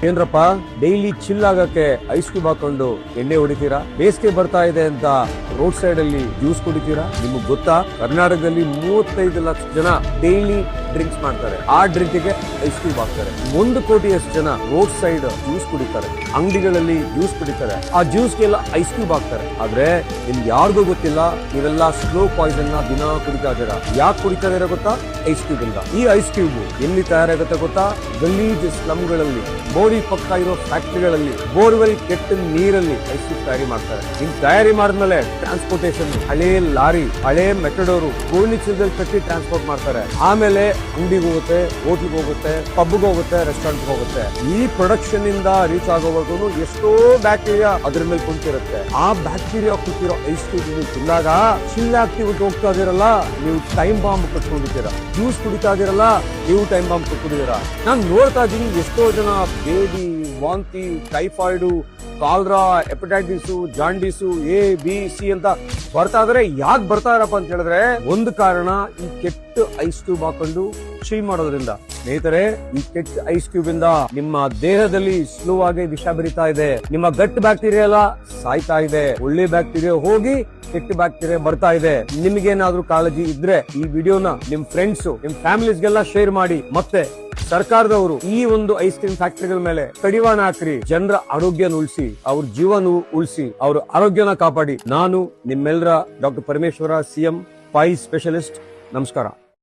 ಏನ್ರಪ್ಪ daily chill ಆಗಕ್ಕೆ ice cube ಹಾಕೊಂಡು ಎಣ್ಣೆ ಹೊಡಿತೀರಾ? ಬೇಸಿಗೆ ಬರ್ತಾ ಇದೆ ಅಂತ ರೋಡ್ ಸೈಡ್ ಅಲ್ಲಿ ಜ್ಯೂಸ್ ಕುಡಿತೀರಾ? ನಿಮಗ್ ಗೊತ್ತಾ, ಕರ್ನಾಟಕದಲ್ಲಿ 35 ಲಕ್ಷ ಜನ ಡೈಲಿ ಡ್ರಿಂಕ್ಸ್ ಮಾಡ್ತಾರೆ. ಆ ಡ್ರಿಂಕ್ ಗೆ ಐಸ್ ಕ್ಯೂಬ್ ಹಾಕ್ತಾರೆ. 1 ಕೋಟಿಯಷ್ಟು ಜನ ರೋಡ್ ಸೈಡ್ ಜ್ಯೂಸ್ ಕುಡಿತಾರೆ, ಅಂಗಡಿಗಳಲ್ಲಿ ಜ್ಯೂಸ್ ಕುಡಿತಾರೆ. ಆ ಜ್ಯೂಸ್ ಗೆಲ್ಲ ಐಸ್ ಕ್ಯೂಬ್ ಹಾಕ್ತಾರೆ. ಆದ್ರೆ ನಿಮ್ಗೆ ಯಾರಿಗೂ ಗೊತ್ತಿಲ್ಲ, ನೀವೆಲ್ಲ ಸ್ಲೋ ಪಾಯ್ಸನ್ ನ ದಿನ ಕುಡಿತಾ ಇದ್ದೀರಾ. ಯಾಕೆ ಕುಡಿತಾ ಇದ್ದೀರಾ ಗೊತ್ತಾ? ಐಸ್ ಕ್ಯೂಬ್ ಇಂದ. ಈ ಐಸ್ ಕ್ಯೂಬ್ ಎಲ್ಲಿ ತಯಾರಾಗುತ್ತೆ ಗೊತ್ತಾ? ಗಲೀಜ್ ಸ್ಲಮ್ಗಳಲ್ಲಿ, ಬೋರಿ ಪಕ್ಕ ಇರೋ ಫ್ಯಾಕ್ಟರಿಗಳಲ್ಲಿ, ಬೋರ್ವೆಲ್ ಕೆಟ್ಟ ನೀರಲ್ಲಿ ಐಸ್ ಕ್ಯೂಬ್ ತಯಾರಿ ಮಾಡ್ತಾರೆ. ಹಿಂಗ್ ತಯಾರಿ ಮಾಡಿದ್ಮೇಲೆ ಟ್ರಾನ್ಸ್ಪೋರ್ಟೇಷನ್, ಹಳೆ ಲಾರಿ, ಹಳೆ ಮೆಟಡೋರು, ಗೋಣಿ ಚೀಲದಲ್ಲಿ ಕಟ್ಟಿ ಟ್ರಾನ್ಸ್ಪೋರ್ಟ್ ಮಾಡ್ತಾರೆ. ಆಮೇಲೆ ಅಂಗಡಿಗೆ ಹೋಗುತ್ತೆ, ಹೋಟ್ಲಿಗೆ ಹೋಗುತ್ತೆ, ಪಬ್ಗೆ ಹೋಗುತ್ತೆ, ರೆಸ್ಟೋರೆಂಟ್ ಹೋಗುತ್ತೆ. ಈ ಪ್ರೊಡಕ್ಷನ್ ಇಂದ ರೀಚ್ ಆಗೋವರೆಗೂ ಎಷ್ಟೋ ಬ್ಯಾಕ್ಟೀರಿಯಾ ಅದ್ರ ಮೇಲೆ ಕುಂತಿರುತ್ತೆ. ಆ ಬ್ಯಾಕ್ಟೀರಿಯಾ ಕುಂತಿರೋ ಐಸ್ ಕ್ಯೂಬ್ ನೀವು ತಿಂದಾಗ ಚಿಲ್ ಆಕ್ಟಿವಿಟಿ ಹೋಗ್ತಾ ಇದೀರಲ್ಲ, ನೀವು ಟೈಮ್ ಬಾಂಬ್ ಕಟ್ಕೊಂಡಿದ್ದೀರಾ. ಜ್ಯೂಸ್ ಕುಡಿತಾ ಇದೀರಲ್ಲ, ನೀವು ಟೈಮ್ ಬಾಂಬ್ ಕಟ್ಕೊಂಡಿದ್ದೀರಾ. ನಾನು ನೋಡ್ತಾ ಇದ್ದೀನಿ ಎಷ್ಟೋ ಜನ ಬೇದಿ, ವಾಂತಿ, typhoid, cholera, hepatitis, jaundice, A, B, C ಅಂತ ಬರ್ತಾ ಇದಾರೆ. ಯಾಕೆ ಬರ್ತಾ ಇರಪ್ಪ ಅಂತ ಹೇಳಿದ್ರೆ, ಒಂದು ಕಾರಣ ಈ ಕೆಟ್ಟ ಐಸ್ ಕ್ಯೂಬ್ ಹಾಕೊಂಡು ಚಿಲ್ ಮಾಡೋದ್ರಿಂದ. ಸ್ನೇಹಿತರೆ, ಈ ಕೆಟ್ಟ ಐಸ್ ಕ್ಯೂಬ್ ಇಂದ ನಿಮ್ಮ ದೇಹದಲ್ಲಿ ಸ್ಲೋ ಆಗಿ ವಿಷ ಬೆರಿತಾ ಇದೆ. ನಿಮ್ಮ ಗಟ್ ಬ್ಯಾಕ್ಟೀರಿಯಾ ಎಲ್ಲ ಸಾಯ್ತಾ ಇದೆ. ಒಳ್ಳೆ ಬ್ಯಾಕ್ಟೀರಿಯಾ ಹೋಗಿ ಕೆಟ್ಟ ಬ್ಯಾಕ್ಟೀರಿಯಾ ಬರ್ತಾ ಇದೆ. ನಿಮ್ಗೇನಾದ್ರೂ ಕಾಳಜಿ ಇದ್ರೆ ಈ ವಿಡಿಯೋನ ನಿಮ್ ಫ್ರೆಂಡ್ಸ್, ನಿಮ್ ಫ್ಯಾಮಿಲೀಸ್ಗೆಲ್ಲ ಶೇರ್ ಮಾಡಿ. ಮತ್ತೆ ಸರ್ಕಾರದವರು ಈ ಒಂದು ಐಸ್ ಕ್ರೀಮ್ ಫ್ಯಾಕ್ಟರಿಗಳ ಮೇಲೆ ಕಡಿವಾಣ ಹಾಕ್ರಿ. ಜನರ ಆರೋಗ್ಯನ ಉಳಿಸಿ, ಅವ್ರ ಜೀವನ ಉಳಿಸಿ, ಅವ್ರ ಆರೋಗ್ಯನ ಕಾಪಾಡಿ. ನಾನು ನಿಮ್ಮೆಲ್ಲರ doctor Parameshwara, CM, Pai specialist. ನಮಸ್ಕಾರ.